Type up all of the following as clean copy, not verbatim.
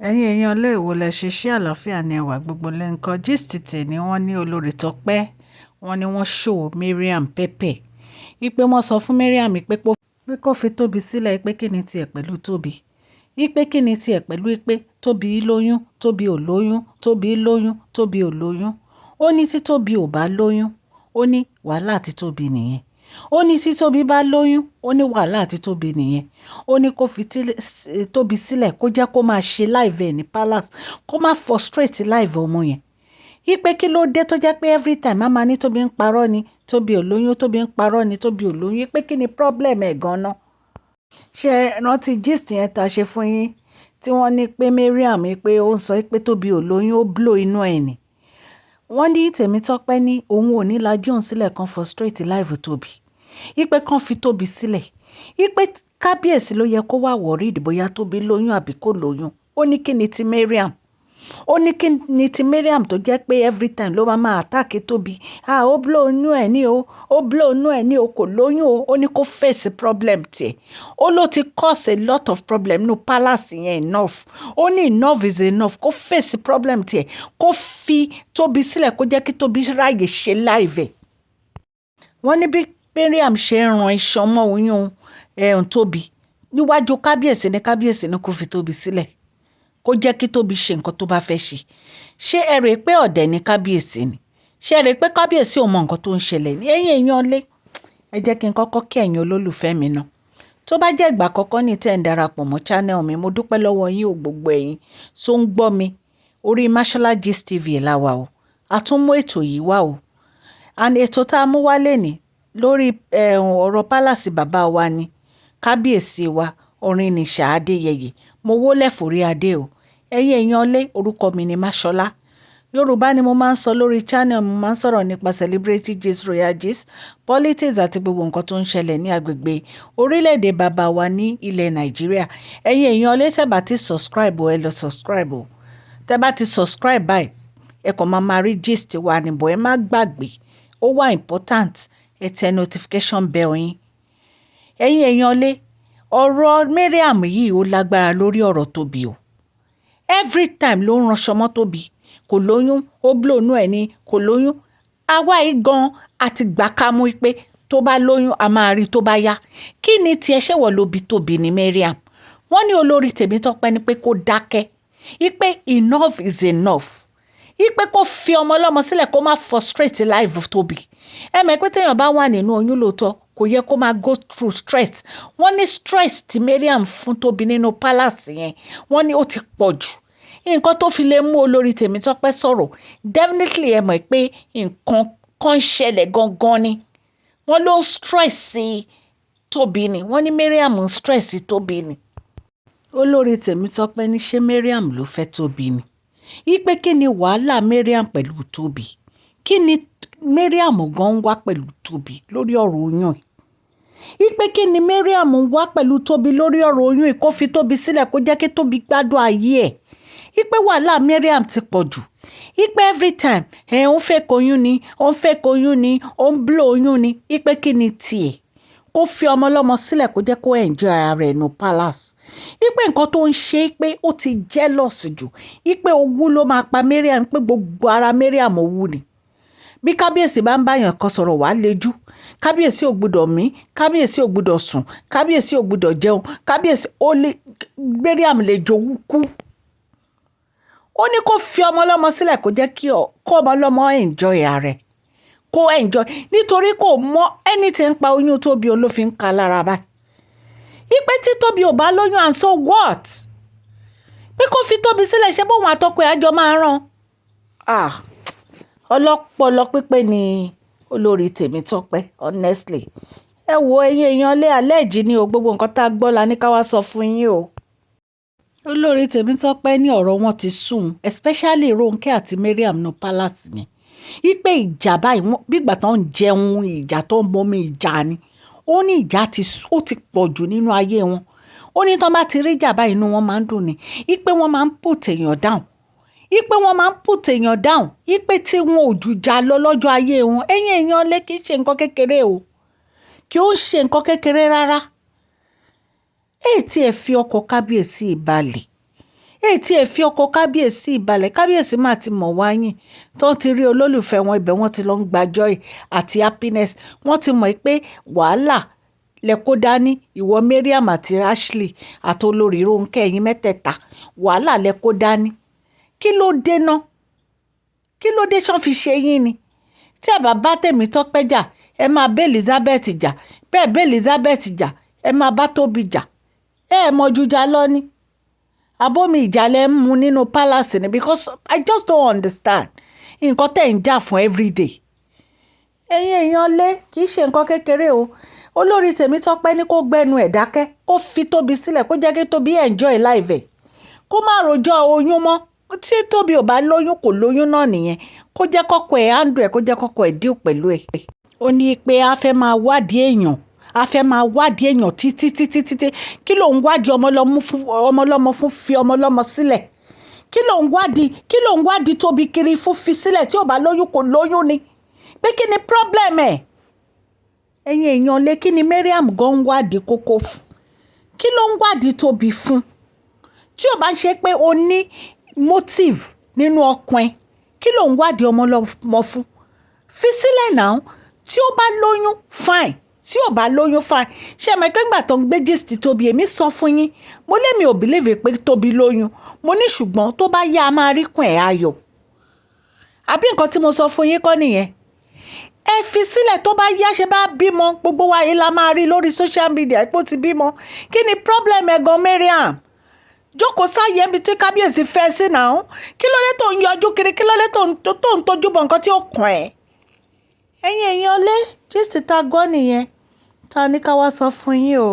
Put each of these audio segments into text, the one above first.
ẹ̀yin èèyàn ilé ìwò lẹ ṣe ṣí àlàáfíà ní ẹwà gbogbo lẹ́ǹkan gist ni wọ́n ní olórí Tọ́pẹ́ wọ́n ní wọ́n ṣòwò Mariam pepper wípé wọ́n sọ fún Mariam pé kó fi Tóbi sílẹ̀ pé kí ni tiẹ̀ pẹ̀lú Tóbi wípé kí ni tiẹ̀ pẹ̀lú pé Tóbi lóyún Tóbi ò lóyún Tóbi lóyún Tóbi ò lóyún ó ní tí Tóbi ò bá lóyún ó ní wàhálà àti Tóbi nìyẹn ó ní tí Tóbi bá lóyún ó ní wàhálà àti Tóbi nìyẹn ó ní kó fi Tóbi sílẹ̀ kó jẹ́ kó máa ṣe live ẹ̀ ní palace kó má frustrate live ọmọ yẹn ipe kí ló dé tó jẹ́ pé every time a máa ní Tóbi ń parọ́ ni Tóbi ò lóyún Tóbi ń parọ́ ni Tóbi ò lóyún pé kí ni problem ẹ̀ gan-an ṣe rántí gist yẹn tá a ṣe fún yín tí wọ́n ní pé Mariam pé ó ń sọ pé Tóbi ò lóyún ó blow inú ẹ̀ ni wọ́n ní Tèmítọ́pẹ́ ní òun ò ní lajú òun sílẹ̀ kan frustrate live Tóbi ipe kan fi Tóbi sílẹ̀ ipe kábíyèsí ló yẹ kó wà worried bóyá Tóbi lóyún àbí kò lóyún ó ní kí ni ti Mariam ó ní kí ni ti Mariam tó jẹ́ pé every time ló máa attack Tóbi ó blow inú ẹ̀ ní o ó blow inú ẹ̀ ní o kò lóyún o ó ní kó face problem tiẹ̀ ó ló ti cause a lot of problem no palace yẹn enough ó ní enough is enough kó face problem tiẹ̀ kó fi Tóbi sílẹ̀ kó jẹ́ kí Tóbi ráyè ṣe live ẹ̀ wọ́n ní bí Mariam ṣe ń ran iṣan mọ́ oyún Tóbi níwájú kábíyèsí ni kó fi Tóbi sílẹ̀ kó jẹ́ kí Tóbi ṣe nǹkan tó bá fẹ́ ṣe ẹ rè pé ọ̀dẹ̀ ni kábíyèsí ni ṣé ẹ rè pé kábíyèsí ò mọ nǹkan tó ń ṣẹlẹ̀ ní ẹ̀yin èèyàn lé ẹ jẹ́ kí n kọ́kọ́ kí ẹ̀yin olólùfẹ́ mi náà tó bá jẹ́ ìgbà àkọ́kọ́ ní tẹ́ ń darapọ̀ mọ́ channel mi mo dúpẹ́ lọ́wọ́ yín ò gbogbo ẹ̀yin tó ń gbọ́ mi orí Mashola Gist TV la wà o a tún mú ètò yìí wá o and ètò tá a mú wá lẹ́ni lórí ọ̀rọ̀ pálàsì bàbá wa ni kábíyèsí wa Ọ̀rìnìṣà Adéyẹyè mo wólẹ̀ forí adé o ẹ̀yin èèyàn lé orúkọ mi ni Mashola Yorùbá ni mo máa ń sọ lórí channel mo máa ń sọ̀rọ̀ nípa celebrity gist royal gist politics àti gbogbo nǹkan tó ń ṣẹlẹ̀ ní agbègbè orílẹ̀-èdè bàbá wa ní ilẹ̀ Nàìjíríà ẹ̀yin èèyàn lé tẹ́ bá ti subscribe ẹ lọ subscribe o tẹ́ bá ti subscribe báyìí ẹ kàn máa rí gist wa níbọ̀ ẹ má gbàgbé ó wà important ẹ tẹ notification bell yín ẹ̀yin èèyàn lé ọ̀rọ̀ Mariam yìí ó lágbára lórí ọ̀rọ̀ Tóbi o every time ló ń ranṣọ mọ́ Tóbi kò lóyún ó blow inú ẹ̀ ní kò lóyún àwa yìí gan àti gbà ká mú pé tó bá lóyún a máa rí tó bá yá kí ni tiẹ̀ ṣẹ̀wọ̀ ló bí Tóbi ní Mariam wọ́n ní olórí Tèmítọ́pẹ́ ni pé kó dákẹ́ ipe enough is enough ipe kó fi ọmọ ọlọ́mọ sílẹ̀ kó má frustrate life Tóbi ẹ mọ̀ pé téèyàn bá wà nínú oyún lóòótọ́ kò yẹ kó máa go through stress wọ́n ní stress tí Mariam fún Tóbi nínú palace yẹn wọ́n ní ó ti pọ̀ jù nǹkan tó fi lè mú olórí Tèmítọ́pẹ́ sọ̀rọ̀ definitely ẹ mọ̀ pé nǹkan kan ṣẹlẹ̀ gangan ni wọ́n ló ń stress Tóbi ni wọ́n ní Mariam ń stress Tóbi ni olórí Tèmítọ́pẹ́ ní ṣé Mariam ló fẹ́ Tóbi ni ipe kí ni wàhálà Mariam pẹ̀lú Tóbi kí ni Mariam gan ń wá pẹ̀lú Tóbi lórí ọ̀rọ̀ oyún ipe kí ni Mariam ń wá pẹ̀lú Tóbi lórí ọ̀rọ̀ oyún kó fi Tóbi sílẹ̀ kó jẹ́ kí Tóbi gbádùn ayé ẹ̀ ipe wàhálà Mariam ti pọ̀ jù ipe every time ó ń fake oyún ni ó ń fake oyún ni ó ń blow oyún ni ipe kí ni tiẹ̀ kó fi ọmọ ọlọ́mọ sílẹ̀ kó jẹ́ kó enjoy ara ẹ̀ no palace ipe nǹkan tó ń ṣe pé ó ti jealous jù ipe owú ló máa pa Mariam pé gbogbo ara Mariam owú ni bí kábíyèsí bá ń báyàn kan sọ̀rọ̀ wàá lejú kábíyèsí ò gbọ́dọ̀ mí kábíyèsí ò gbọ́dọ̀ sùn kábíyèsí ò gbọ́dọ̀ jẹun kábíyèsí ó lè Mariam lè jowú kú ó ní kó fi ọmọ ọlọ́mọ sílẹ̀ kó jẹ́ kí ọmọ ọlọ́mọ enjoy ara ẹ̀ kó enjoy nítorí kò mọ anything pa oyún Tóbi olófin ka lára báyìí ipe tí Tóbi ò bá lóyún and so what pé kó fi Tóbi sílẹ̀ ṣe bóun àtọkọ ẹ̀ àjọ máa ràn ọlọ́pọlọ pípé ni olórí Tèmítọ́pẹ́ honestly ẹ wo ẹ̀yin èèyàn lé alẹ́ ìjì ní o gbogbo nǹkan tá a gbọ́ la ní ká wá sọ fún yín o olórí Tèmítọ́pẹ́ ní ọ̀rọ̀ wọn ti sùn especially Rónkẹ́ àti Mariam no palace yẹn ipe ìjà báyìí bí ìgbà tó ń jẹun ìjà tó ń bomi ìjà ni ó ní ìjà ó ti pọ̀ jù nínú ayé wọn ó ní tán bá ti rí ìjà báyìí inú wọn máa ń dùn ni ipe wọn máa ń put èèyàn down ipe wọn máa ń put èèyàn down ipe tí wọn ò jùjà lọ lọ́jọ́ ayé wọn ẹ̀yin èèyàn lé kì í ṣe nǹkan kékeré o kì ó ṣe nǹkan kékeré rárá tí ẹ fi ọkọ̀ kábíyèsí ìbalẹ̀ èyí tí ẹ fi ọkọ̀ kábíyèsí ìbalẹ̀ kábíyèsí máa ti mọ̀ wáyìn tó ti rí olólùfẹ́ wọn ibẹ̀ wọ́n ti lọ ń gba joy àti happiness wọ́n ti mọ̀ pé wàhálà lẹ kó dání ìwọ Mariam àti Ashley àti olórí Rónkẹ́ ẹ̀yin mẹ́tẹ̀ẹ̀ta wàhálà lẹ kó dání kí ló dé ná kí ló dé ṣán fi ṣe yín ni tí ẹ bá bá Temitope jà ẹ máa bá Elizabeth jà bẹ́ẹ̀ bá Elizabeth jà ẹ máa bá Tobi jà ẹ mọ jújà lọ ni abómi ìjàlẹ̀ ń mu nínú palace ni because I just don't understand nǹkan tẹ̀ ń jà fún everyday ẹ̀yin èèyàn lé kì í ṣe nǹkan kékeré o olórí Temitope ní kó gbẹnu ẹ̀ dákẹ́ kó fi Tobi sílẹ̀ kó jẹ́ kí Tobi enjoy life ẹ̀ kó má rojọ́ oyún mọ́ tí Tobi ò bá lóyún kò lóyún náà nìyẹn kó jẹ́ kọ́kọ́ ẹ̀ handle ẹ̀ kó jẹ́ kọ́kọ́ ẹ̀ deal pẹ̀lú ẹ̀ ó ní pé a fẹ́ máa wádìí èèyàn títí kí ló ń wádìí ọmọlọ́mọ fún fi ọmọlọ́mọ sílẹ̀ kí ló ń wádìí Tobi kiri fún fi sílẹ̀ tí ò bá lóyún kò lóyún ni pé kí ni problem ẹ̀ ẹ̀yin èèyàn lé kí ni Mariam gan ń wádìí kókó fún kí ló ń wádìí Tobi fún tí ò bá ṣe pé o ní motive nínú ọkàn ẹ kí ló ń wádìí ọmọlọ́mọ fún fi sílẹ̀ náà tí ó bá lóyún fine tí ò bá lóyún fine ṣé ẹ mọ̀ pé ńgbà tó ń gbé gist Tobi èmi sọ fún yín mo lémi ò believe pé Tobi lóyún mo ní ṣùgbọ́n tó bá yá a máa rí kùn ẹ̀ ayọ̀ àbí nǹkan tí mo sọ fún yín kọ́ nìyẹn ẹ fi sílẹ̀ tó bá yá ṣe bá bímọ gbogbo wa yìí la máa rí lórí social media pé ó ti bímọ kí ni problem ẹ̀ gan Mariam jókòó sáyé ibi tí kábíyèsí fẹ́ sí náà kí ló dé tó ń yọjú kiri kí ló dé tó ń tójú bọ̀ nǹkan tí ó kàn ẹ́ ẹ̀yin èèyàn lé gist ta gbọ́ nìyẹn ta ní ká wá sọ fún yín o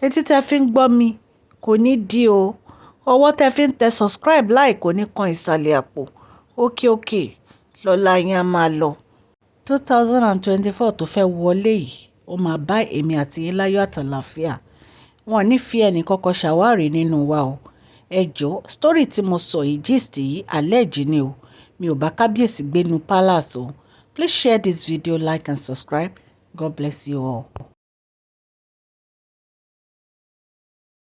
etí tẹ fi ń gbọ́ mi kò ní di o ọwọ́ tẹ fi ń tẹ subscribe láì kò ní kan ìsàlẹ̀ àpò ókè lọ́la yín á máa lọ 2024 tó fẹ́ wọlé yìí ó máa bá èmi àti yín láyọ̀ àtàlàáfíà wọn ní fi ẹnì kọ́kọ́ ṣàwárí nínú wa o ẹ jọ̀ọ́ story tí mo sọ yìí gist yìí alleged ni o mi ò bá kábíyèsí gbénu palace o please share this video like and subscribe God bless you all.